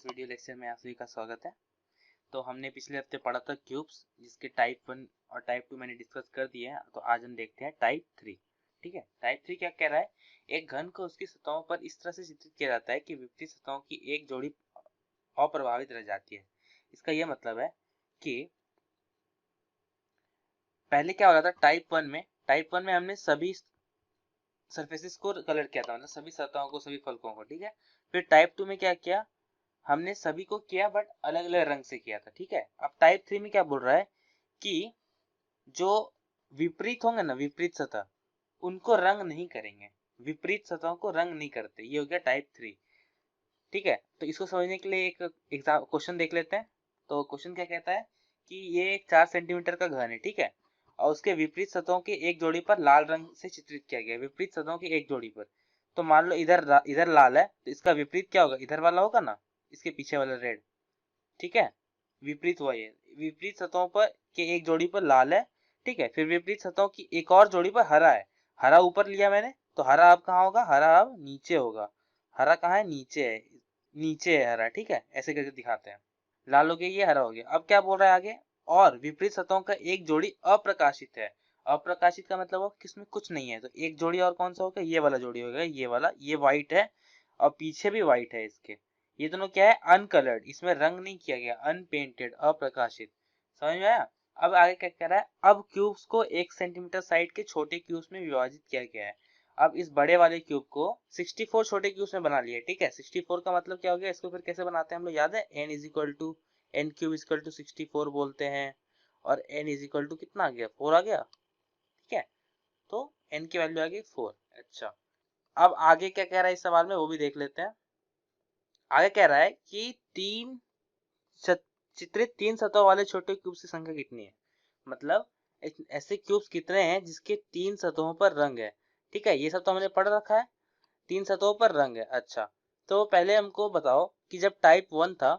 इस video lecture में आप सभी का स्वागत है। तो हमने पिछले हफ्ते पढ़ा था क्यूब्स, जिसके टाइप 1 और टाइप 2 मैंने डिस्कस कर दिए हैं। तो आज हम देखते हैं टाइप 3। ठीक है, टाइप 3 क्या कह रहा है? एक घन को उसकी सतहों पर इस तरह से चित्रित किया जाता है कि विपरीत सतहों की एक जोड़ी अप्रभावित रह जाती है। इसका यह मतलब है कि पहले क्या हो रहा था टाइप 1 में हमने सभी सरफेसेस को कलर किया था, मतलब सभी सतहों को, सभी फलकों को। ठीक है, फिर टाइप 2 में क्या किया, हमने सभी को किया बट अलग अलग रंग से किया था। ठीक है, अब टाइप 3 में क्या बोल रहा है कि जो विपरीत होंगे ना, विपरीत सतह, उनको रंग नहीं करेंगे, विपरीत सतहों को रंग नहीं करते। ये हो गया टाइप 3। ठीक है, तो इसको समझने के लिए एक एग्जाम क्वेश्चन देख लेते हैं। तो क्वेश्चन क्या कहता है कि ये एक 4 सेंटीमीटर का घन है। ठीक है, और उसके विपरीत सतहों की एक जोड़ी पर लाल रंग से चित्रित किया गया, विपरीत सतहों की एक जोड़ी पर। तो मान लो इधर लाल है, तो इसका विपरीत क्या होगा? इधर वाला होगा ना, इसके पीछे वाला रेड। ठीक है, विपरीत हुआ ये, विपरीत सतहों पर के एक जोड़ी पर लाल है। ठीक है, फिर विपरीत सतहों की एक और जोड़ी पर हरा है। हरा ऊपर लिया मैंने, तो हरा अब कहाँ होगा? हरा अब नीचे होगा। हरा कहाँ है? नीचे है, नीचे है हरा। ठीक है, ऐसे करके दिखाते हैं। लाल हो गया, ये हरा हो गया। अब क्या बोल रहा है आगे? और विपरीत सतहों का एक जोड़ी अप्रकाशित है। अप्रकाशित का मतलब हो किसमें कुछ नहीं है, तो एक जोड़ी और कौन सा होगा? ये वाला जोड़ी होगा, ये वाला, ये व्हाइट है और पीछे भी व्हाइट है इसके। ये दोनों क्या है? अनकलर्ड, इसमें रंग नहीं किया गया, अनपेंटेड, अप्रकाशित। समझ में आया? अब आगे क्या कह रहा है? अब क्यूब्स को 1 सेंटीमीटर साइड के छोटे क्यूब्स में विभाजित किया गया है। अब इस बड़े वाले क्यूब को 64 छोटे क्यूब्स में बना लिया। ठीक है, 64 का मतलब क्या हो गया? इसको फिर कैसे बनाते हैं हम लोग, याद है? n is equal to n cube equal to 64 बोलते हैं। और n इज इक्वल टू कितना आ गया? 4 आ गया। ठीक है, तो n की वैल्यू आ गई 4। अच्छा, अब आगे क्या कह रहा है इस सवाल में, वो भी देख लेते हैं। आगे कह रहा है कि चित्रित 3 सतहों वाले छोटे क्यूब्स की संख्या कितनी है? मतलब ऐसे क्यूब्स कितने हैं जिसके 3 सतहों पर रंग है? ठीक है, ये सब तो हमने पढ़ रखा है, 3 सतहों पर रंग है। अच्छा, तो पहले हमको बताओ कि जब टाइप 1 था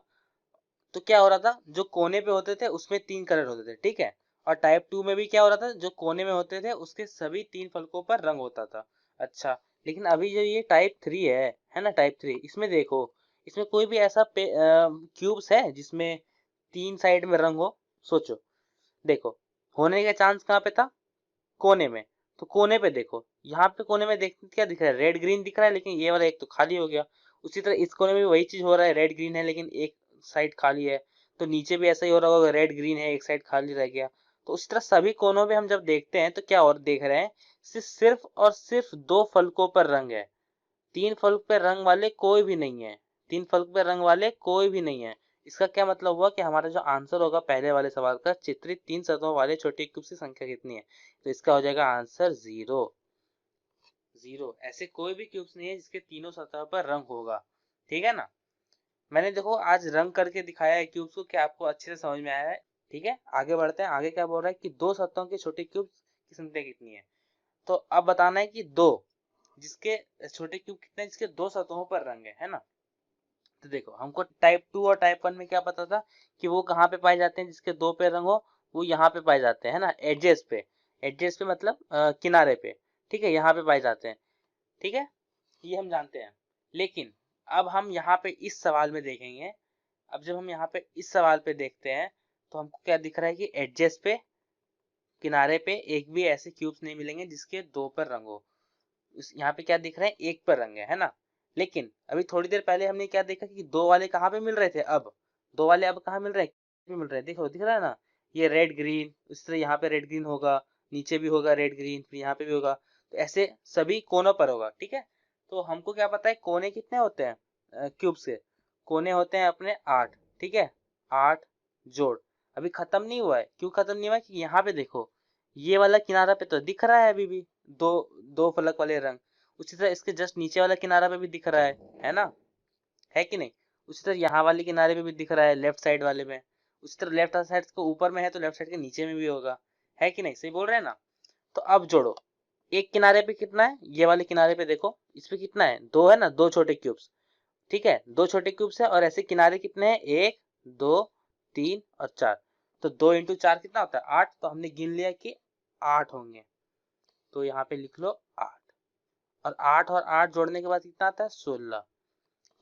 तो क्या हो रहा था? जो कोने पे होते थे उसमें 3 कलर होते थे। ठीक है, और टाइप 2 में भी क्या हो रहा था? जो कोने में होते थे उसके सभी 3 फलकों पर रंग होता था। अच्छा, लेकिन अभी जो ये टाइप 3 है ना, टाइप 3, इसमें देखो, इसमें कोई भी ऐसा क्यूब्स है जिसमें 3 साइड में रंग हो? सोचो, देखो, होने का चांस कहाँ पे था? कोने में। तो कोने पे देखो, यहाँ पे कोने में देख क्या दिख रहा है? रेड ग्रीन दिख रहा है, लेकिन ये वाला एक तो खाली हो गया। उसी तरह इस कोने में भी वही चीज हो रहा है, रेड ग्रीन है लेकिन एक साइड खाली है। तो नीचे भी ऐसा ही हो रहा होगा, रेड ग्रीन है, एक साइड खाली रह गया। तो उसी तरह सभी कोनों पे हम जब देखते हैं तो क्या और देख रहे हैं? सिर्फ और सिर्फ 2 फलकों पर रंग है, 3 फलक पे रंग वाले कोई भी नहीं है। 3 फलक पे रंग वाले कोई भी नहीं है। इसका क्या मतलब हुआ कि हमारा जो आंसर होगा पहले वाले सवाल का, चित्रित 3 सतहों वाले छोटे क्यूब की संख्या कितनी है, तो इसका हो जाएगा आंसर 0। 0, ऐसे कोई भी क्यूब्स नहीं है जिसके तीनों सतह पर रंग होगा। ठीक है ना? मैंने देखो आज रंग करके दिखाया है क्यूब्स को, क्या आपको अच्छे से समझ में आया है? ठीक है, आगे बढ़ते हैं। आगे क्या बोल रहा है कि 2 सतहों के छोटे क्यूब्स की संख्या कितनी है? तो अब बताना है कि 2, जिसके छोटे क्यूब कितने हैं जिसके 2 सतहों पर रंग है ना? तो देखो, हमको टाइप 2 और टाइप 1 में क्या पता था कि वो कहाँ पे पाए जाते हैं जिसके 2 पे रंग हो? वो यहाँ पे पाए जाते हैं, है ना, एजेस पे। एजेस पे मतलब किनारे पे। ठीक है, यहाँ पे पाए जाते हैं। ठीक है, ये हम जानते हैं। लेकिन अब हम यहाँ पे इस सवाल में देखेंगे, अब जब हम यहाँ पे इस सवाल पे देखते हैं तो हमको क्या दिख रहा है कि एजेस पे, किनारे पे एक भी ऐसे क्यूब्स नहीं मिलेंगे जिसके 2 पर रंग हो। यहाँ पे क्या दिख रहा है? एक पर रंग है ना? लेकिन अभी थोड़ी देर पहले हमने क्या देखा कि 2 वाले कहाँ पे मिल रहे थे? अब 2 वाले अब कहाँ मिल रहे हैं? मिल रहे हैं, देखो, दिख रहा है ना, ये रेड ग्रीन। उस तरह यहाँ पे रेड ग्रीन होगा, नीचे भी होगा रेड ग्रीन, फिर यहाँ पे भी होगा। तो ऐसे सभी कोनों पर होगा। ठीक है, तो हमको क्या पता है कोने कितने होते हैं क्यूब्स के? कोने होते हैं अपने 8। ठीक है, 8 जोड़। अभी खत्म नहीं हुआ है। क्यों खत्म नहीं हुआ है? कि यहाँ पे देखो, ये वाला किनारा पे तो दिख रहा है अभी भी दो दो फलक वाले रंग। उसी तरह इसके जस्ट नीचे वाला किनारा पे भी दिख रहा है ना? है कि नहीं? उसी तरह यहाँ वाले किनारे पे भी दिख रहा है, लेफ्ट साइड वाले में। उसी तरह लेफ्ट साइड के ऊपर में है तो लेफ्ट साइड के नीचे में भी होगा। है कि नहीं? सही बोल रहे हैं ना? तो अब जोड़ो, एक किनारे पे कितना है? ये वाले किनारे पे देखो, इस पे कितना है? 2 है ना, 2 छोटे क्यूब्स। ठीक है, 2 छोटे क्यूब्स है, और ऐसे किनारे कितने हैं? 1, 2, 3 और 4। तो 2 इंटू 4 कितना होता है? 8। तो हमने गिन लिया कि 8 होंगे। तो यहाँ पे लिख लो 8, और 8 और 8 जोड़ने के बाद कितना आता है? 16।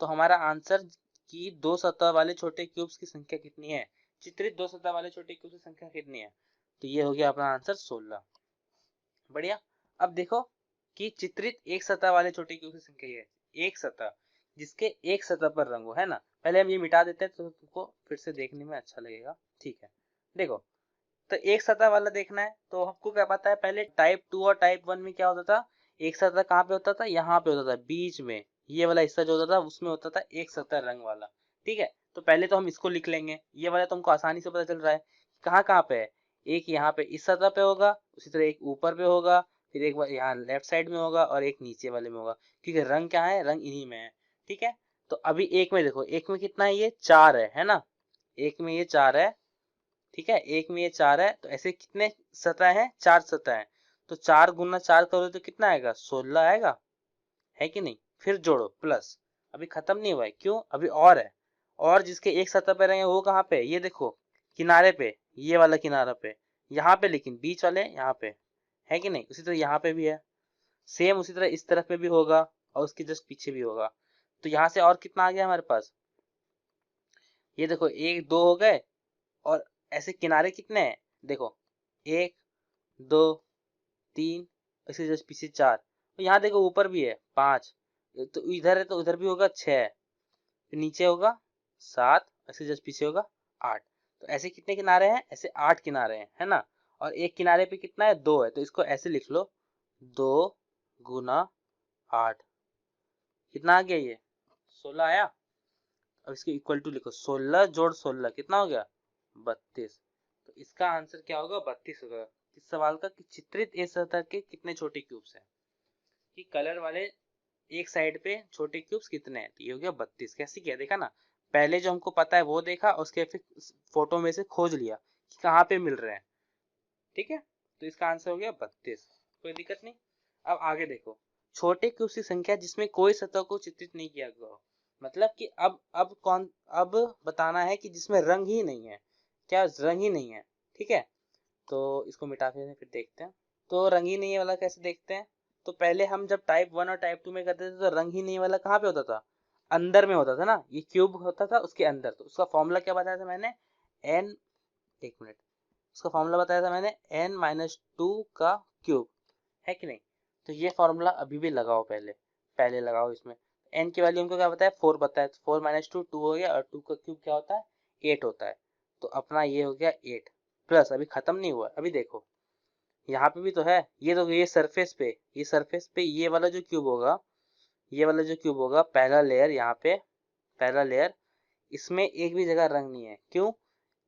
तो हमारा आंसर कि दो सतह वाले छोटे क्यूब्स की संख्या कितनी है, चित्रित दो सतह वाले छोटे क्यूब्स की संख्या कितनी है। तो ये हो गया अपना आंसर 16। बढ़िया। अब देखो कि चित्रित एक सतह वाले छोटे क्यूब की संख्या है, एक सतह जिसके एक सतह पर रंग हो, है ना। पहले हम ये मिटा देते हैं तो तुमको फिर से देखने में अच्छा लगेगा। ठीक है, देखो तो एक सतह वाला देखना है तो हमको क्या पता है, पहले टाइप 2 और टाइप 1 में क्या होता था, एक सतह कहाँ पे होता था, यहाँ पे होता था बीच में, ये वाला हिस्सा जो होता था उसमें होता था एक सतह रंग वाला। ठीक है, तो पहले तो हम इसको लिख लेंगे, ये वाला तो हमको आसानी से पता चल रहा है कहाँ कहाँ पे है। एक यहाँ पे इस सतह पे होगा, उसी तरह एक ऊपर पे होगा, फिर एक बार यहाँ लेफ्ट साइड में होगा और एक नीचे वाले में होगा, क्योंकि रंग क्या है, रंग इन्हीं में है। ठीक है, तो अभी एक में देखो, एक में कितना है, ये 4 है ना, एक में ये 4 है। ठीक है, एक में ये 4 है, तो ऐसे कितने सतह हैं, 4 सतह हैं। तो 4 गुना 4 करो तो कितना आएगा, 16 आएगा, है कि नहीं। फिर जोड़ो प्लस, अभी खत्म नहीं हुआ है, क्यों, अभी और है। और जिसके एक सतह पे रहेंगे वो कहाँ पे, ये देखो किनारे पे, ये वाला किनारा पे, यहाँ पे, लेकिन बीच वाले यहाँ पे, है कि नहीं। उसी तरह यहाँ पे भी है, सेम उसी तरह इस तरफ में भी होगा और उसके जस्ट पीछे भी होगा। तो यहाँ से और कितना आ गया हमारे पास, ये देखो एक दो हो गए, और ऐसे किनारे कितने हैं, देखो एक दो तीन, इसके जस्ट पीछे 4, तो यहाँ देखो ऊपर भी है 5, तो इधर है तो उधर भी होगा 6, फिर नीचे होगा 7, इसके जस्ट पीछे होगा 8। तो ऐसे कितने किनारे हैं, ऐसे 8 किनारे हैं, है ना। और एक किनारे पे कितना है, 2 है, तो इसको ऐसे लिख लो, 2 गुना 8, कितना आ गया, ये 16 आया। अब इसके इक्वल टू लिखो, 16 जोड़ 16 कितना हो गया, 32। तो इसका आंसर क्या होगा, 32 होगा। इस सवाल का कि चित्रित एक सतह के कितने छोटे क्यूब्स हैं, कि कलर वाले एक साइड पे छोटे क्यूब्स कितने हैं, तो ये हो गया 32। कैसे किया, देखा ना, पहले जो हमको पता है वो देखा, उसके फिर फोटो में से खोज लिया कि कहाँ पे मिल रहे हैं। ठीक है, तो इसका आंसर हो गया 32, कोई दिक्कत नहीं। अब आगे देखो, छोटे क्यूब्स की संख्या जिसमें कोई सतह को चित्रित नहीं किया गया हो, मतलब कि अब बताना है कि जिसमें रंग ही नहीं है, क्या रंग ही नहीं है। ठीक है, तो इसको मिटा फिर देखते हैं। तो रंग ही नहीं है वाला कैसे देखते हैं, तो पहले हम जब टाइप 1 और टाइप 2 में करते थे तो रंग ही नहीं वाला कहाँ पे होता था, अंदर में होता था ना, ये क्यूब होता था उसके अंदर। तो उसका फॉर्मूला क्या बताया था मैंने, एन, एक मिनट, उसका फॉर्मूला बताया था मैंने n-2 का क्यूब, है कि नहीं। तो ये फॉर्मूला अभी भी लगाओ, पहले पहले लगाओ इसमें। n की वैल्यू हमको क्या बताया, 4 बताया, 4 - 2 2 हो गया, और 2 का क्यूब क्या होता है, 8 होता है। तो अपना ये हो गया 8 प्लस, अभी खत्म नहीं हुआ, अभी देखो यहाँ पे भी तो है, ये तो ये सरफेस पे, ये सरफेस पे ये वाला जो क्यूब होगा, ये वाला जो क्यूब होगा, पहला लेयर यहाँ पे, पहला लेयर, इसमें एक भी जगह रंग नहीं है, क्यों,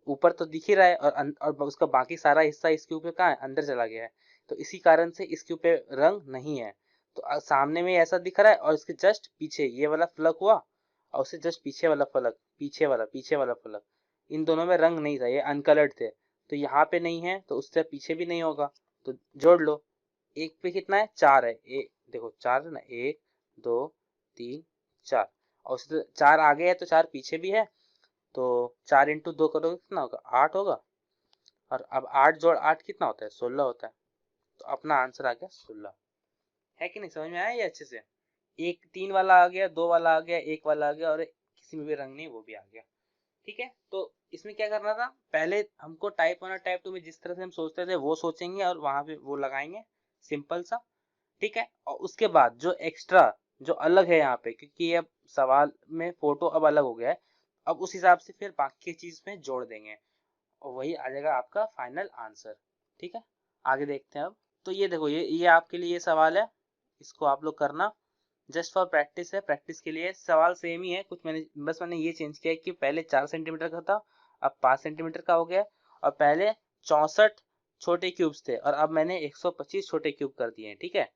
ऊपर तो दिख ही रहा है, और उसका बाकी सारा हिस्सा इस क्यूब पे कहाँ है, अंदर चला गया है। तो इसी कारण से इस क्यूब पे रंग नहीं है। तो सामने में ऐसा दिख रहा है, और इसके जस्ट पीछे ये वाला फलक हुआ, और उससे जस्ट पीछे वाला फलक, पीछे वाला फलक, इन दोनों में रंग नहीं था, ये अनकलर्ड थे। तो यहाँ पे नहीं है तो उससे पीछे भी नहीं होगा, तो जोड़ लो। एक पे कितना है, 4 है, एक देखो 4 है ना, 1 2 3 4, और उससे 4 आगे है तो 4 पीछे भी है। तो 4 इंटू 2 करोगे कितना होगा, 8 होगा। और अब 8 जोड़ 8 कितना होता है, 16 होता है। तो अपना आंसर आ गया 16, है कि नहीं, समझ में आया ये अच्छे से। एक 3 वाला आ गया, 2 वाला आ गया, 1 वाला आ गया, और किसी में भी रंग नहीं, वो भी आ गया। ठीक है, तो इसमें क्या करना था, पहले हमको टाइप 1 और टाइप 2 में जिस तरह से हम सोचते थे वो सोचेंगे और वहां पे वो लगाएंगे, सिंपल सा। ठीक है, और उसके बाद जो एक्स्ट्रा, जो अलग है यहाँ पे, क्योंकि अब सवाल में फोटो अब अलग हो गया है, अब उस हिसाब से फिर बाकी चीज में जोड़ देंगे, और वही आ जाएगा आपका फाइनल आंसर। ठीक है, आगे देखते हैं अब। तो ये देखो, ये आपके लिए ये सवाल है, इसको आप लोग करना, जस्ट फॉर प्रैक्टिस है, प्रैक्टिस के लिए सवाल सेम ही है, कुछ मैंने ये चेंज किया है कि पहले 4 सेंटीमीटर का था, अब 5 सेंटीमीटर का हो गया, और पहले 64 छोटे क्यूब्स थे और अब मैंने 125 छोटे क्यूब कर दिए हैं। ठीक है,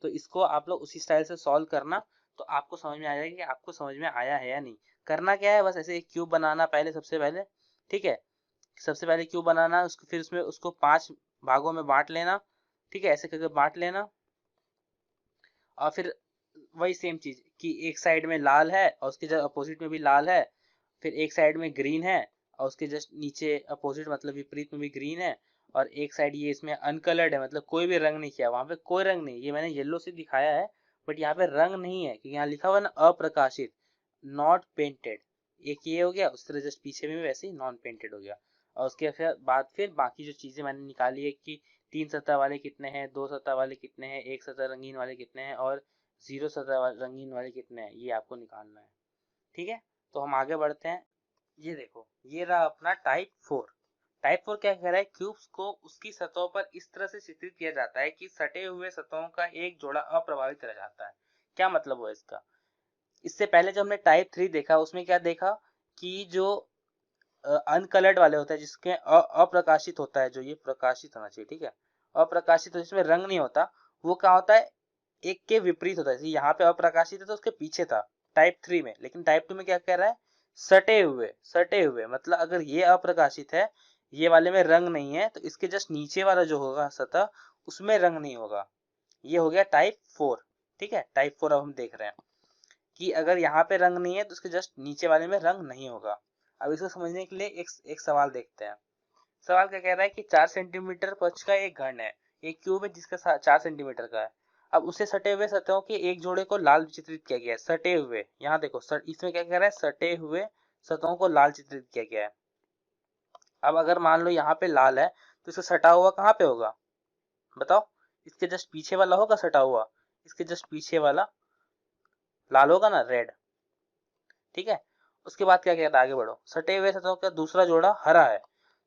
तो इसको आप लोग उसी स्टाइल से सॉल्व करना, तो आपको समझ में आ जाएगा कि आपको समझ में आया है या नहीं। करना क्या है, बस ऐसे एक क्यूब बनाना पहले, सबसे पहले। ठीक है, सबसे पहले क्यूब बनाना, उसको फिर उसमें उसको 5 भागों में बांट लेना। ठीक है, ऐसे करके बांट लेना, और फिर वही सेम चीज कि एक साइड में लाल है और उसके जस्ट अपोजिट में भी लाल है, फिर एक साइड में ग्रीन है और उसके जस्ट नीचे अपोजिट मतलब विपरीत में भी ग्रीन है, और एक साइड ये इसमें अनकलर्ड है, मतलब कोई भी रंग नहीं किया, वहां पे कोई रंग नहीं, ये मैंने येलो से दिखाया है, बट यहाँ पे रंग नहीं है, क्योंकि यहाँ लिखा हुआ है ना, अप्रकाशित, नॉट पेंटेड। एक ये हो गया, उस तरह जस्ट पीछे में भी वैसे ही नॉन पेंटेड हो गया। और उसके बाद फिर बाकी जो चीजें मैंने निकाली है कि 3 सतह वाले कितने हैं, 2 सतह वाले कितने हैं, 1 सतह रंगीन वाले कितने हैं और 0 सतह रंगीन वाले कितने हैं, ये आपको निकालना है। ठीक है, तो हम आगे बढ़ते हैं। ये देखो, ये रहा अपना टाइप 4। टाइप 4 क्या कह रहा है, क्यूब्स को उसकी सतहों पर इस तरह से चित्रित किया जाता है कि सटे हुए सतहों का एक जोड़ा अप्रभावित रह जाता है। क्या मतलब हुआ इसका? इससे पहले जो हमने टाइप 3 देखा उसमें क्या देखा कि जो अनकलर्ड वाले होता है, जिसके अप्रकाशित होता है, जो ये प्रकाशित होना चाहिए, ठीक है, अप्रकाशित तो जिसमें रंग नहीं होता, वो क्या होता है, एक के विपरीत होता है। जैसे यहाँ पे अप्रकाशित है तो उसके पीछे था टाइप 3 में, लेकिन टाइप 2 में क्या कह रहा है, सटे हुए। सटे हुए मतलब अगर ये अप्रकाशित है, ये वाले में रंग नहीं है, तो इसके जस्ट नीचे वाला जो होगा सतह, उसमें रंग नहीं होगा। ये हो गया टाइप 4। ठीक है, टाइप 4 अब हम देख रहे हैं कि अगर यहाँ पे रंग नहीं है तो उसके जस्ट नीचे वाले में रंग नहीं होगा। अब इसको समझने के लिए एक सवाल देखते हैं। सवाल क्या कह रहा है कि 4 सेंटीमीटर पक्ष का एक घन है, एक क्यूब है जिसका 4 सेंटीमीटर का है। अब उसे सटे हुए सतहों के एक जोड़े को लाल चित्रित किया गया है। सटे हुए, यहाँ देखो इसमें क्या कह रहा है, सटे हुए सतहों को लाल चित्रित किया गया है। अब अगर मान लो यहाँ पे लाल है तो इसका सटा हुआ कहाँ पे होगा, बताओ? इसके जस्ट पीछे वाला होगा सटा हुआ, इसके जस्ट पीछे वाला लाल होगा ना, रेड। ठीक है, उसके बाद क्या कहता है, आगे बढ़ो। सटे हुए सतहों का दूसरा जोड़ा हरा है,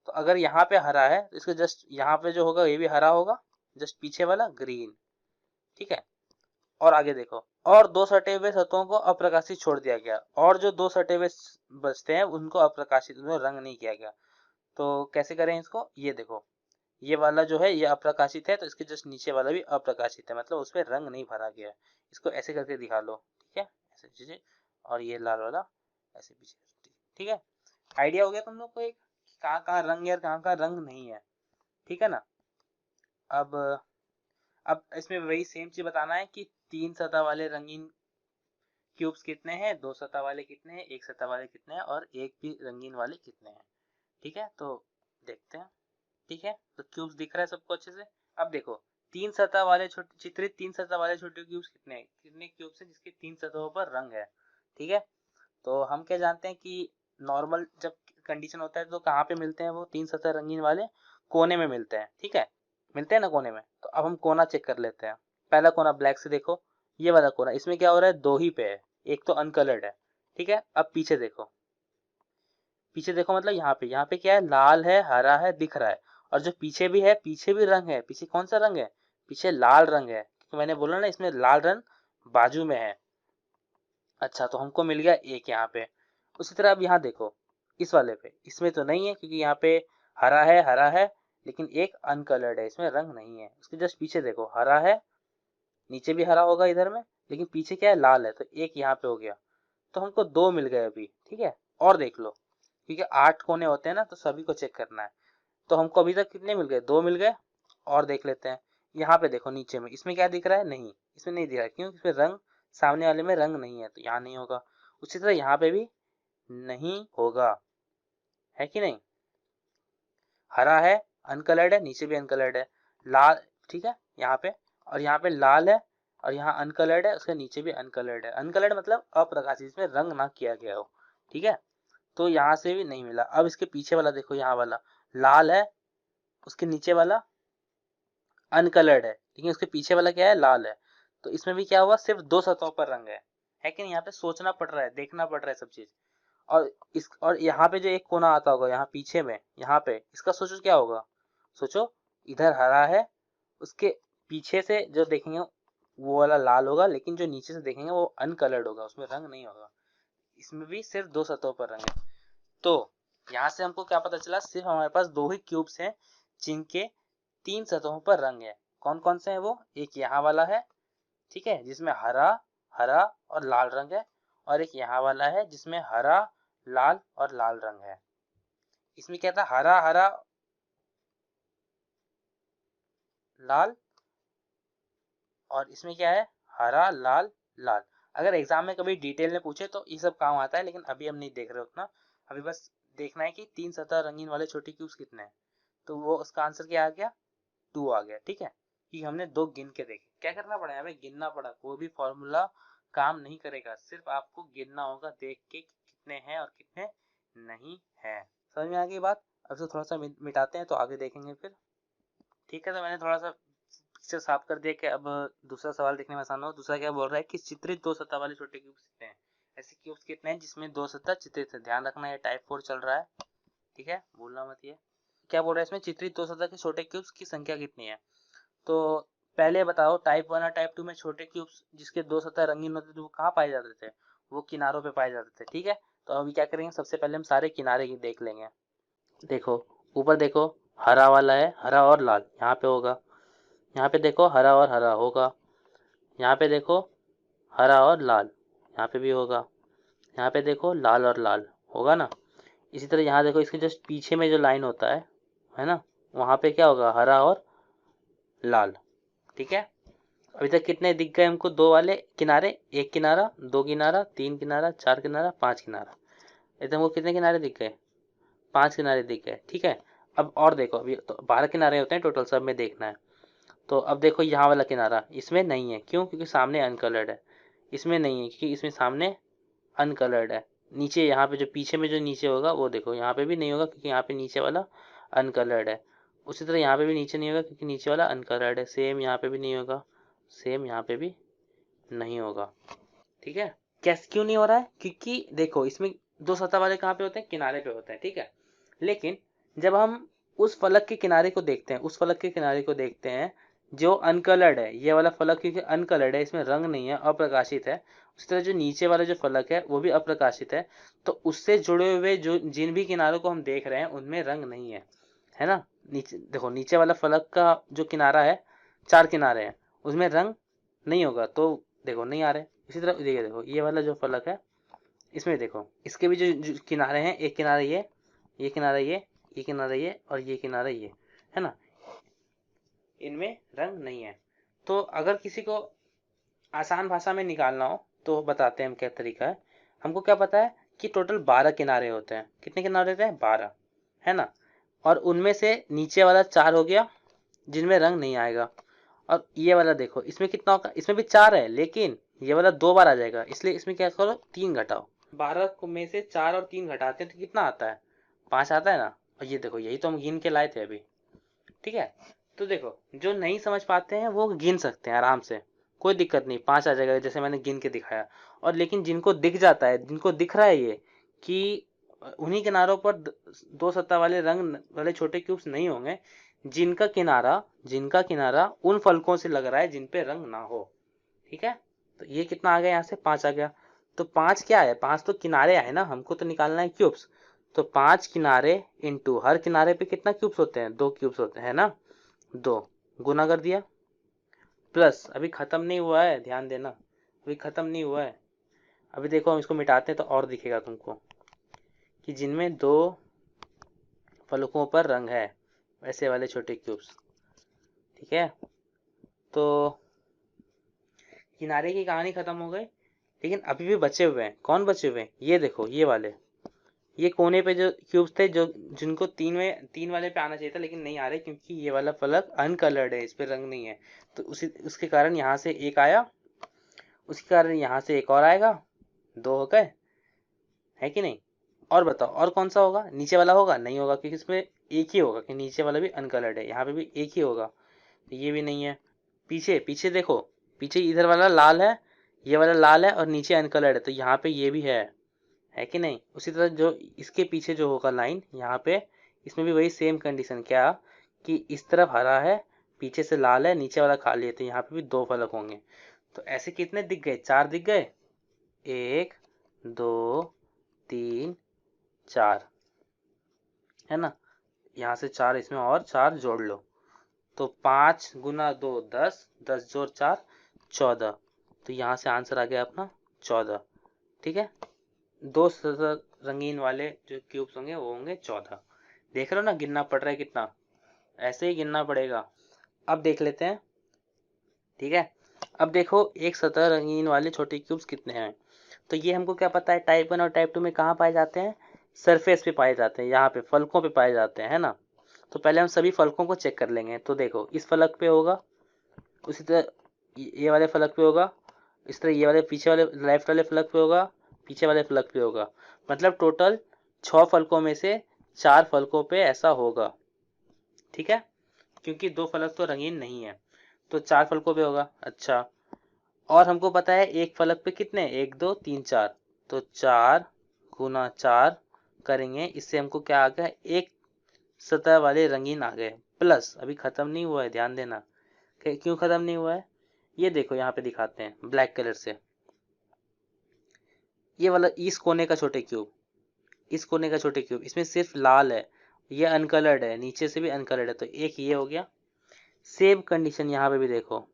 तो अगर यहाँ पे हरा है तो इसके जस्ट यहाँ पे जो होगा ये भी हरा होगा, जस्ट पीछे वाला ग्रीन। ठीक है, और आगे देखो, और दो सटे हुए सतहों को अप्रकाशित छोड़ दिया गया, और जो दो सटे हुए बचते हैं उनको अप्रकाशित, उनको रंग नहीं किया गया। तो कैसे करें इसको, ये देखो, ये वाला जो है ये अप्रकाशित है, तो इसके जस्ट नीचे वाला भी अप्रकाशित है, मतलब उसमें रंग नहीं भरा गया है। इसको ऐसे करके दिखा लो, ठीक है, ऐसे चीजें, और ये लाल वाला ऐसे पीछे। ठीक है, आइडिया हो गया तुम लोग को एक, कहाँ कहाँ रंग है और कहाँ कहाँ रंग नहीं है। ठीक है ना? अब इसमें वही सेम चीज बताना है कि 3 सतह वाले रंगीन क्यूब्स कितने हैं, 2 सतह वाले कितने हैं, 1 सतह वाले कितने हैं और एक भी रंगीन वाले कितने हैं। ठीक है, तो देखते हैं। ठीक है, तो क्यूब्स दिख रहा है सबको अच्छे से। अब देखो, 3 सतह वाले छोटे चित्रित 3 सतह वाले छोटे क्यूब्स कितने हैं, कितने क्यूब्स हैं जिसके 3 सतहों पर रंग है। ठीक है, तो हम क्या जानते हैं कि नॉर्मल जब कंडीशन होता है तो कहाँ पे मिलते हैं वो 3 सतह रंगीन वाले, कोने में मिलते हैं। ठीक है, मिलते हैं ना कोने में। तो अब हम कोना चेक कर लेते हैं। पहला कोना ब्लैक से देखो, ये वाला कोना, इसमें क्या हो रहा है, दो ही पे है, एक तो अनकलर्ड है। ठीक है, अब पीछे देखो, पीछे देखो मतलब यहाँ पे क्या है, लाल है, हरा है, दिख रहा है। और जो पीछे भी है, पीछे भी रंग है। पीछे कौन सा रंग है, पीछे लाल रंग है, क्योंकि मैंने बोला ना इसमें लाल रंग बाजू में है। अच्छा, तो हमको मिल गया एक यहाँ पे। उसी तरह अब यहाँ देखो, इस वाले पे, इसमें तो नहीं है क्योंकि यहाँ पे हरा है, हरा है, लेकिन एक अनकलर्ड है, इसमें रंग नहीं है। उसके जस्ट पीछे देखो, हरा है, नीचे भी हरा होगा इधर में, लेकिन पीछे क्या है, लाल है, तो एक यहाँ पे हो गया। तो हमको दो मिल गए अभी। ठीक है, और देख लो, क्योंकि 8 कोने होते हैं ना, तो सभी को चेक करना है। तो हमको अभी तक कितने मिल गए, दो मिल गए। और देख लेते हैं, यहाँ पे देखो नीचे में, इसमें क्या दिख रहा है, नहीं, इसमें नहीं दिख रहा है, क्यों, इसमें रंग, सामने वाले में रंग नहीं है, तो यहाँ नहीं होगा। उसी तरह यहाँ पे भी नहीं होगा, है कि नहीं? हरा है, अनकलर्ड है, नीचे भी अनकलर्ड है, लाल, ठीक है, यहाँ पे, और यहाँ पे लाल है, और यहाँ अनकलर्ड है, उसके नीचे भी अनकलर्ड है। अनकलर्ड मतलब अप्रकाशित, इसमें रंग ना किया गया हो। ठीक है, तो यहाँ से भी नहीं मिला। अब इसके पीछे वाला देखो, यहाँ वाला लाल है, उसके नीचे वाला अनकलर्ड है, लेकिन उसके पीछे वाला क्या है, लाल है। तो इसमें भी क्या हुआ, सिर्फ दो सतहों पर रंग है कि नहीं? यहाँ पे सोचना पड़ रहा है, देखना पड़ रहा है सब चीज। और यहाँ पे जो एक कोना आता होगा यहाँ पीछे में, यहाँ पे इसका सोचो क्या होगा, सोचो, इधर हरा है, उसके पीछे से जो देखेंगे वो वाला लाल होगा, लेकिन जो नीचे से देखेंगे वो अनकलर्ड होगा, उसमें रंग नहीं होगा। इसमें भी सिर्फ दो सतहों पर रंग है। तो यहाँ से हमको क्या पता चला, सिर्फ हमारे पास दो ही क्यूब्स हैं जिनके 3 सतहों पर रंग है। कौन कौन से हैं वो, एक यहाँ वाला है, ठीक है, जिसमें हरा, हरा और लाल रंग है, और एक यहाँ वाला है जिसमें हरा, लाल और लाल रंग है। इसमें क्या था, हरा, हरा, लाल, और इसमें क्या है, हरा, लाल, लाल। अगर एग्जाम में कभी डिटेल में पूछे तो ये सब काम आता है, लेकिन अभी हम नहीं देख रहे उतना। अभी बस देखना है कि 3 सतह रंगीन वाले छोटे क्यूब्स कितने हैं। तो वो उसका आंसर क्या आ गया, 2 आ गया। ठीक है, कि हमने दो गिन के देखे। क्या करना पड़ा, हमें गिनना पड़ा, कोई भी फॉर्मूला काम नहीं करेगा, सिर्फ आपको गिनना होगा देख के कितने हैं और कितने नहीं है। समझ में आ गई बात। अब इसको थोड़ा सा मिटाते हैं तो आगे देखेंगे फिर। ठीक है, तो मैंने थोड़ा सा पिक्चर साफ कर दिया कि अब दूसरा सवाल देखने में आसान हो। दूसरा क्या बोल रहा है कि चित्रित दो सतह वाले छोटे क्यूब्स कितने हैं। ऐसे क्यूब्स कितने हैं जिसमें दो सतह चित्रित है। ध्यान रखना ये टाइप 4 चल रहा है, ठीक है, भूलना मत। ये क्या बोल रहा है इसमें, चित्रित दो सतह के छोटे क्यूब्स की संख्या कितनी है। तो पहले बताओ टाइप 1 और टाइप 2 में छोटे क्यूब्स जिसके दो सतह रंगीन होते थे वो कहाँ पाए जाते थे, वो किनारों पे पाए जाते थे। ठीक है, तो अभी क्या करेंगे, सबसे पहले हम सारे किनारे ही देख लेंगे। देखो ऊपर देखो, हरा वाला है, हरा और लाल यहाँ पे होगा। यहाँ पे देखो हरा और हरा होगा। यहाँ पे देखो हरा और लाल, यहाँ पे भी होगा। यहाँ पे देखो लाल और लाल होगा ना। इसी तरह यहाँ देखो इसके जस्ट पीछे में जो लाइन होता है ना, वहाँ पे क्या होगा, हरा और लाल। ठीक है, अभी तक कितने दिख गए हमको, दो वाले किनारे, एक किनारा, दो किनारा, तीन किनारा, चार किनारा, पांच किनारा। इधर हमको कितने किनारे दिख गए, पांच किनारे दिख गए। ठीक है, अब और देखो, अभी तो 12 किनारे होते हैं टोटल, सब में देखना है। तो अब देखो यहाँ वाला किनारा इसमें नहीं है, क्यों, क्योंकि सामने अनकलर्ड है। इसमें नहीं है क्योंकि इसमें सामने अनकलर्ड है। नीचे यहाँ पे जो पीछे में जो नीचे होगा वो देखो, यहाँ पे भी नहीं होगा क्योंकि यहाँ पे नीचे वाला अनकलर्ड है। उसी तरह यहाँ पे भी नीचे नहीं होगा क्योंकि नीचे वाला अनकलर्ड है। सेम यहाँ पे भी नहीं होगा, सेम यहाँ पे भी नहीं होगा। ठीक है, कैसे क्यों नहीं हो रहा है, क्योंकि देखो इसमें दो सतह वाले कहाँ पे होते हैं, किनारे पे होते हैं। ठीक है, लेकिन जब हम उस फलक के किनारे को देखते हैं, उस फलक के किनारे को देखते हैं जो अनकलर्ड है, ये वाला फलक क्योंकि अनकलर्ड है, इसमें रंग नहीं है, अप्रकाशित है। उस तरह जो नीचे वाला जो फलक है वो भी अप्रकाशित है, तो उससे जुड़े हुए जो जिन भी किनारों को हम देख रहे हैं उनमें रंग नहीं है, है ना। नीचे देखो, नीचे वाला फलक का जो किनारा है, चार किनारे हैं, उसमें रंग नहीं होगा, तो देखो नहीं आ रहे। इसी तरह देखिए, देखो ये वाला जो फलक है इसमें देखो, इसके भी जो किनारे हैं, एक किनारा ये किनारा ये किनारा ये और ये किनारा ये, है ना, इनमें रंग नहीं है। तो अगर किसी को आसान भाषा में निकालना हो तो बताते हैं हम क्या तरीका है। हमको क्या पता है कि टोटल 12 किनारे होते हैं। कितने किनारे होते हैं, 12, है ना। और उनमें से नीचे वाला 4 हो गया जिनमें रंग नहीं आएगा। और ये वाला देखो, इसमें कितना होगा, इसमें भी 4 है लेकिन ये वाला 2 बार आ जाएगा, इसलिए इसमें क्या करो, 3 घटाओ। 12 में से 4 और 3 घटाते हैं तो कितना आता है, 5 आता है ना। और ये देखो, यही तो हम गिन के लाए थे अभी। ठीक है, तो देखो जो नहीं समझ पाते हैं वो गिन सकते हैं आराम से, कोई दिक्कत नहीं, 5 आ जाएगा जैसे मैंने गिन के दिखाया। और लेकिन जिनको दिख जाता है, जिनको दिख रहा है ये कि उन्हीं किनारों पर दो सतह वाले रंग वाले छोटे क्यूब्स नहीं होंगे जिनका किनारा उन फलकों से लग रहा है जिन पे रंग ना हो। ठीक है, तो ये कितना आ गया, यहाँ से 5 आ गया। तो 5 क्या है, 5 तो किनारे आए ना, हमको तो निकालना है क्यूब्स। तो 5 किनारे इंटू हर किनारे पे कितना क्यूब्स होते हैं, 2 क्यूब्स होते हैं ना, 2 गुना कर दिया। प्लस अभी खत्म नहीं हुआ है, ध्यान देना, अभी खत्म नहीं हुआ है। अभी देखो हम इसको मिटाते हैं तो और दिखेगा तुमको कि जिनमें 2 फलकों पर रंग है, वैसे वाले छोटे क्यूब्स। ठीक है, तो किनारे की कहानी खत्म हो गई, लेकिन अभी भी बचे हुए हैं। कौन बचे हुए हैं, ये देखो, ये वाले, ये कोने पे जो क्यूब्स थे, जो जिनको तीन वाले पे आना चाहिए था लेकिन नहीं आ रहे क्योंकि ये वाला फलक अनकलर्ड है, इस पे रंग नहीं है। तो उसके कारण यहाँ से एक आया, उसके कारण यहाँ से एक और आएगा, 2 हो गए, है कि नहीं। और बताओ और कौन सा होगा, नीचे वाला होगा, नहीं होगा क्योंकि इसमें एक ही होगा कि नीचे वाला भी अनकलर्ड है, यहाँ पे भी एक ही होगा, तो ये भी नहीं है। पीछे पीछे देखो, पीछे इधर वाला लाल है, ये वाला लाल है और नीचे अनकलर्ड है, तो यहाँ पे ये भी है कि नहीं। उसी तरह जो इसके पीछे जो होगा लाइन यहाँ पे, इसमें भी वही सेम कंडीशन, क्या कि इस तरफ हरा है, पीछे से लाल है, नीचे वाला खाली है, तो यहाँ पे भी 2 फलक होंगे। तो ऐसे कितने दिख गए, 4 दिख गए, 1 2 3 4, है ना। यहाँ से 4, इसमें और 4 जोड़ लो, तो 5 गुना 2 10, 10 जोड़ 4 14। तो यहाँ से आंसर आ गया अपना 14। ठीक है, 2 रंगीन वाले जो क्यूब्स होंगे वो होंगे 14। देख रहे हो ना, गिनना पड़ रहा है कितना, ऐसे ही गिनना पड़ेगा। अब देख लेते हैं। ठीक है, अब देखो एक सतह रंगीन वाले छोटे क्यूब्स कितने हैं। तो ये हमको क्या पता है, टाइप 1 और टाइप 2 में कहाँ पाए जाते हैं, सरफेस पे पाए जाते हैं, यहाँ पे फलकों पे पाए जाते हैं, है ना। तो पहले हम सभी फलकों को चेक कर लेंगे। तो देखो इस फलक पे होगा, उसी तरह ये वाले फलक पे होगा, इस तरह ये वाले पीछे वाले लेफ्ट वाले फलक पे होगा, पीछे वाले फलक पे होगा। मतलब टोटल 6 फलकों में से 4 फलकों पे ऐसा होगा, ठीक है, क्योंकि 2 फलक तो रंगीन नहीं है, तो 4 फलकों पे होगा। अच्छा, और हमको पता है एक फलक पे कितने, 1 2 3 4, तो 4 गुना 4 करेंगे, इससे हमको क्या आ गया, एक सतह वाले रंगीन आ गए। प्लस अभी खत्म नहीं हुआ है, ध्यान देना। क्यों खत्म नहीं हुआ है, ये देखो यहाँ पे दिखाते हैं ब्लैक कलर से। ये वाला इस कोने का छोटे क्यूब, इस कोने का छोटे क्यूब, इसमें सिर्फ लाल है, ये अनकलर्ड है, नीचे से भी अनकलर्ड है, तो एक ये हो गया। सेम कंडीशन यहाँ पे भी देखो,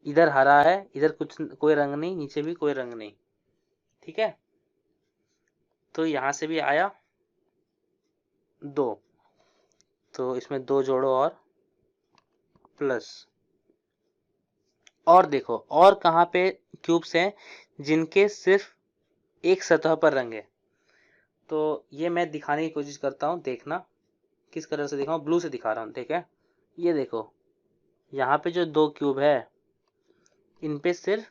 इधर हरा है, इधर कुछ कोई रंग नहीं, नीचे भी कोई रंग नहीं, ठीक है। तो यहाँ से भी आया 2, तो इसमें 2 जोड़ो और प्लस। और देखो और कहाँ पे क्यूब्स हैं जिनके सिर्फ एक सतह पर रंग है, तो ये मैं दिखाने की कोशिश करता हूँ, देखना किस कलर से दिखाऊं, ब्लू से दिखा रहा हूँ, ठीक है। ये देखो यहाँ पे जो 2 क्यूब है इन पे सिर्फ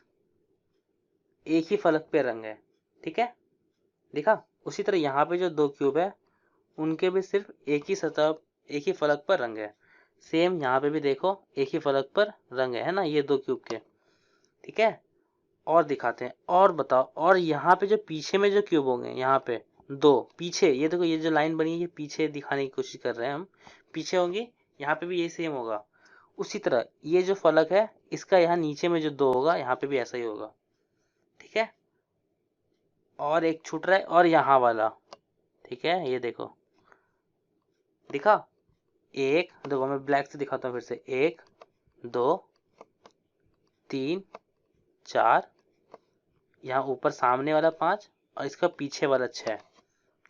एक ही फलक पे रंग है, ठीक है, दिखा। उसी तरह यहाँ पे जो 2 क्यूब है उनके भी सिर्फ एक ही सतह, एक ही फलक पर रंग है। सेम यहाँ पे भी देखो एक ही फलक पर रंग है ना, ये 2 क्यूब के, ठीक है। और दिखाते हैं, और बताओ, और यहाँ पे जो पीछे में जो क्यूब होंगे, यहाँ पे 2 पीछे, ये देखो ये जो लाइन बनी है ये पीछे दिखाने की कोशिश कर रहे हैं हम, पीछे होंगे, यहाँ पे भी ये सेम होगा। उसी तरह ये जो फलक है इसका यहाँ नीचे में जो 2 होगा यहाँ पे भी ऐसा ही होगा, ठीक है। और एक छूट रहा है, और यहाँ वाला, ठीक है, ये देखो दिखा, एक देखो मैं ब्लैक से दिखाता हूँ फिर से, 1 2 3 4, यहाँ ऊपर सामने वाला 5 और इसका पीछे वाला 6,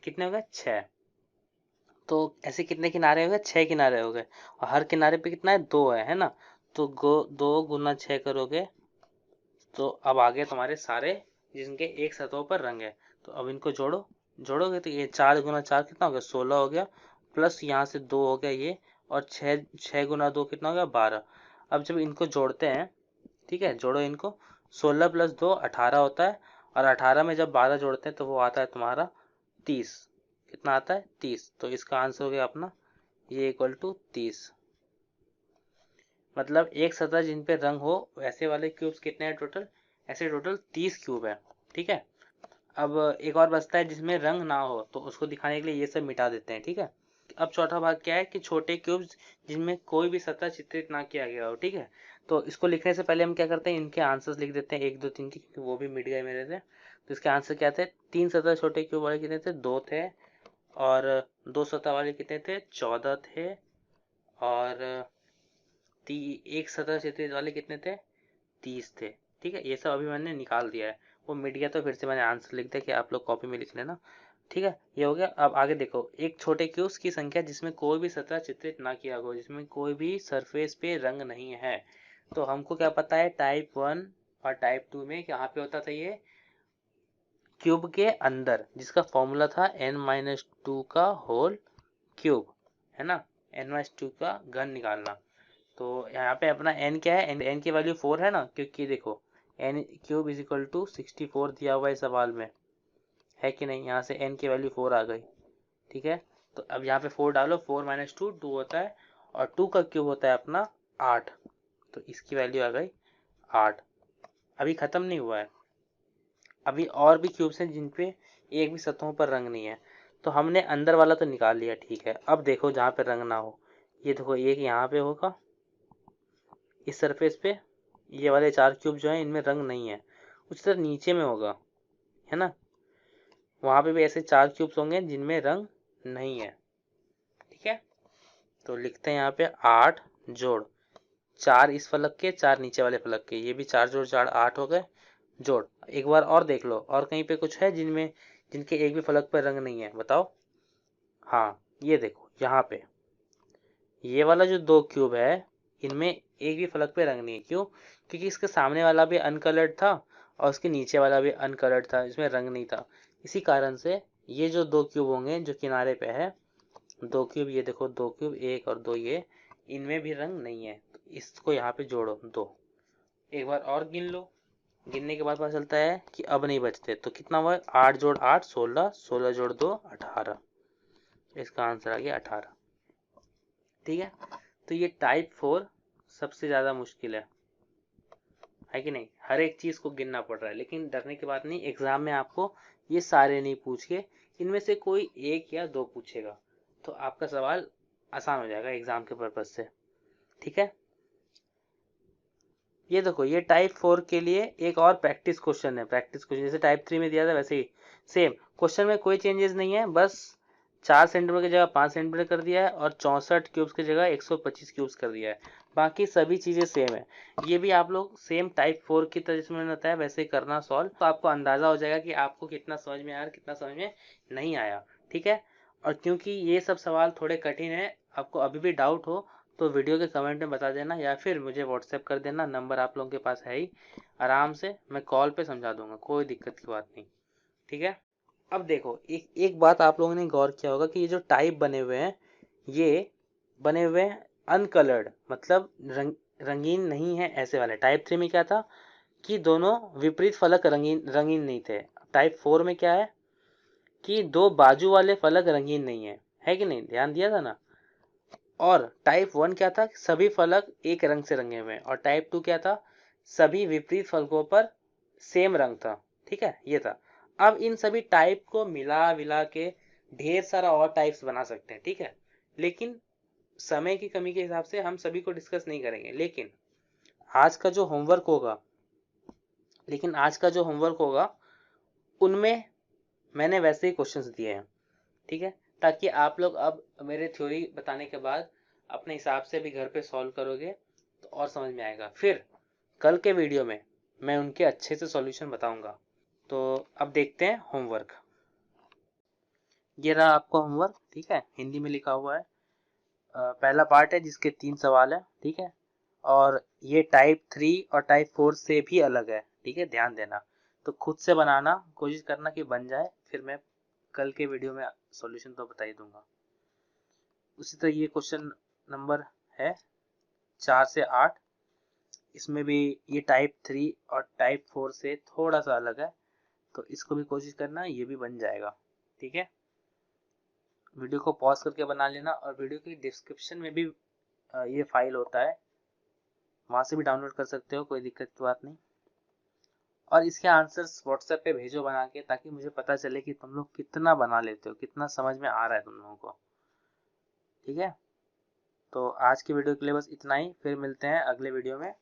कितने हो गए, 6। तो ऐसे कितने किनारे हो गए, 6 किनारे हो गए, और हर किनारे पे कितना है, 2 है ना। तो 2 गुना 6 करोगे तो अब आगे तुम्हारे सारे जिनके एक सतहों पर रंग है। तो अब इनको जोड़ो, जोड़ोगे तो ये 4 गुना 4 कितना हो गया, 16 हो गया, प्लस यहाँ से 2 हो गया ये, और 6 गुना 2 कितना हो गया, 12। अब जब इनको जोड़ते हैं, ठीक है, जोड़ो इनको, 16 प्लस 2 18 होता है, और 18 में जब 12 जोड़ते हैं तो वो आता है तुम्हारा 30। कितना आता है, 30। तो इसका आंसर हो गया अपना ये इक्वल टू 30। मतलब एक सतह जिन पे रंग हो वैसे वाले क्यूब्स कितने हैं टोटल, ऐसे टोटल 30 क्यूब है, ठीक है। अब एक और बचता है जिसमें रंग ना हो, तो उसको दिखाने के लिए ये सब मिटा देते हैं, ठीक है। अब चौथा भाग क्या है कि छोटे क्यूब्स जिनमें कोई भी सतह चित्रित ना किया गया हो, ठीक है। तो इसको लिखने से पहले हम क्या करते हैं, इनके आंसर्स लिख देते हैं 1 2 3 की, क्योंकि वो भी मिट गए मेरे से। तो इसके आंसर क्या थे, 3 सतह छोटे क्यूब वाले कितने थे, 2 थे, और 2 सतह वाले कितने थे, 14 थे, और एक सतह चित्रित वाले कितने थे, 30 थे, ठीक है। ये सब अभी मैंने निकाल दिया है, वो मिट गया तो फिर से मैंने आंसर लिख दिया कि आप लोग कॉपी में लिख लेना, ठीक है। ये हो गया। अब आगे देखो, एक छोटे क्यूब्स की संख्या जिसमें कोई भी सतह चित्रित ना किया हो, जिसमें कोई भी सरफेस पे रंग नहीं है। तो हमको क्या पता है, टाइप 1 और टाइप 2 में कहाँ पे होता था ये, क्यूब के अंदर, जिसका फॉर्मूला था n-2 का होल क्यूब, है ना, n-2 का घन निकालना। तो यहाँ पे अपना n क्या है, n की वैल्यू 4 है ना, क्योंकि देखो n cube is equal to 64 दिया हुआ है सवाल में, है कि नहीं। यहाँ से n की वैल्यू 4 आ गई, ठीक है। तो अब यहाँ पे 4 डालो, 4 माइनस 2 2 होता है, और 2 का क्यूब होता है अपना 8, तो इसकी वैल्यू आ गई 8। अभी खत्म नहीं हुआ है, अभी और भी क्यूब्स हैं जिन पे एक भी सतहों पर रंग नहीं है। तो हमने अंदर वाला तो निकाल लिया, ठीक है। अब देखो जहाँ पे रंग ना हो, ये देखो एक यहाँ पे होगा इस सरफेस पे, ये वाले 4 क्यूब जो हैं इनमें रंग नहीं है। उसी तरह नीचे में होगा, है ना, वहां पे भी ऐसे 4 क्यूब्स होंगे जिनमें रंग नहीं है, ठीक है। तो लिखते हैं यहाँ पे 8 जोड़ 4 इस फलक के, 4 नीचे वाले फलक के, ये भी 4 जोड़ 4 8 हो गए, जोड़। एक बार और देख लो, और कहीं पे कुछ है जिनमें जिनके एक भी फलक पर रंग नहीं है, बताओ। हाँ, ये देखो यहाँ पे ये वाला जो 2 क्यूब है इनमें एक भी फलक पे रंग नहीं है, क्यों, क्योंकि इसके सामने वाला भी अनकलर्ड था और उसके नीचे वाला भी अनकलर्ड था, इसमें रंग नहीं था। इसी कारण से ये जो 2 क्यूब होंगे जो किनारे पे है, 2 क्यूब, ये देखो 2 क्यूब, 1 और 2, ये इनमें भी रंग नहीं है, तो इसको यहाँ पे जोड़ो 2। एक बार और गिन लो, गिनने के बाद पता चलता है कि अब नहीं बचते, तो कितना हुआ, 8 जोड़ 8 16, 16 जोड़ 2 18। इसका आंसर आ गया 18। ठीक है, तो ये टाइप 4 सबसे ज्यादा मुश्किल है कि नहीं। हर एक चीज को गिनना पड़ रहा है, लेकिन डरने की बात नहीं, एग्जाम में आपको ये सारे नहीं पूछ के इनमें से कोई एक या दो पूछेगा, तो आपका सवाल आसान हो जाएगा एग्जाम के पर्पज से। ठीक है, ये देखो, ये टाइप 4 के लिए एक और प्रैक्टिस क्वेश्चन है। प्रैक्टिस क्वेश्चन जैसे टाइप 3 में दिया था वैसे ही सेम क्वेश्चन में कोई चेंजेस नहीं है, बस 4 सेंटीमीटर की जगह 5 सेंटीमीटर कर दिया है और 64 क्यूब्स की जगह 125 क्यूब्स कर दिया है। बाकी सभी चीजें सेम है। ये भी आप लोग सेम टाइप 4 की तरह जिसमें मैंने बताया वैसे ही करना सॉल्व, तो आपको अंदाजा हो जाएगा कि आपको कितना समझ में आया और कितना समझ में नहीं आया। ठीक है, और क्योंकि ये सब सवाल थोड़े कठिन है, आपको अभी भी डाउट हो तो वीडियो के कमेंट में बता देना या फिर मुझे व्हाट्सएप कर देना, नंबर आप लोगों के पास है ही। आराम से मैं कॉल पे समझा दूंगा, कोई दिक्कत की बात नहीं। ठीक है, अब देखो, एक एक बात आप लोगों ने गौर किया होगा कि ये जो टाइप बने हुए हैं, ये बने हुए हैं अनकलर्ड, मतलब रंगीन नहीं है ऐसे वाले। टाइप 3 में क्या था कि दोनों विपरीत फलक रंगीन रंगीन नहीं थे। टाइप 4 में क्या है कि दो बाजू वाले फलक रंगीन नहीं है कि नहीं, ध्यान दिया था ना। और टाइप 1 क्या था, सभी फलक एक रंग से रंगे हुए हैं। और टाइप 2 क्या था, सभी विपरीत फलकों पर सेम रंग था। ठीक है, ये था। अब इन सभी टाइप को मिला विला के ढेर सारा और टाइप्स बना सकते हैं। ठीक है, लेकिन समय की कमी के हिसाब से हम सभी को डिस्कस नहीं करेंगे। लेकिन आज का जो होमवर्क होगा उनमें मैंने वैसे ही क्वेश्चंस दिए हैं। ठीक है, ताकि आप लोग अब मेरे थ्योरी बताने के बाद अपने हिसाब से भी घर पे सॉल्व करोगे तो और समझ में आएगा। फिर कल के वीडियो में मैं उनके अच्छे से सॉल्यूशन बताऊंगा। तो अब देखते हैं होमवर्क। ये रहा आपका होमवर्क। ठीक है, हिंदी में लिखा हुआ है। पहला पार्ट है जिसके 3 सवाल है। ठीक है, और ये टाइप 3 और टाइप 4 से भी अलग है। ठीक है, ध्यान देना। तो खुद से बनाना कोशिश करना कि बन जाए, फिर मैं कल के वीडियो में सॉल्यूशन तो बता ही दूंगा। उसी तरह ये क्वेश्चन नंबर है 4 से 8। इसमें भी ये टाइप 3 और टाइप 4 से थोड़ा सा अलग है, तो इसको भी कोशिश करना, ये भी बन जाएगा। ठीक है, वीडियो को पॉज करके बना लेना, और वीडियो की डिस्क्रिप्शन में भी ये फाइल होता है, वहां से भी डाउनलोड कर सकते हो, कोई दिक्कत की बात नहीं। और इसके आंसर्स व्हाट्सएप पे भेजो बना के, ताकि मुझे पता चले कि तुम लोग कितना बना लेते हो, कितना समझ में आ रहा है तुम लोगों को। ठीक है, तो आज की वीडियो के लिए बस इतना ही, फिर मिलते हैं अगले वीडियो में।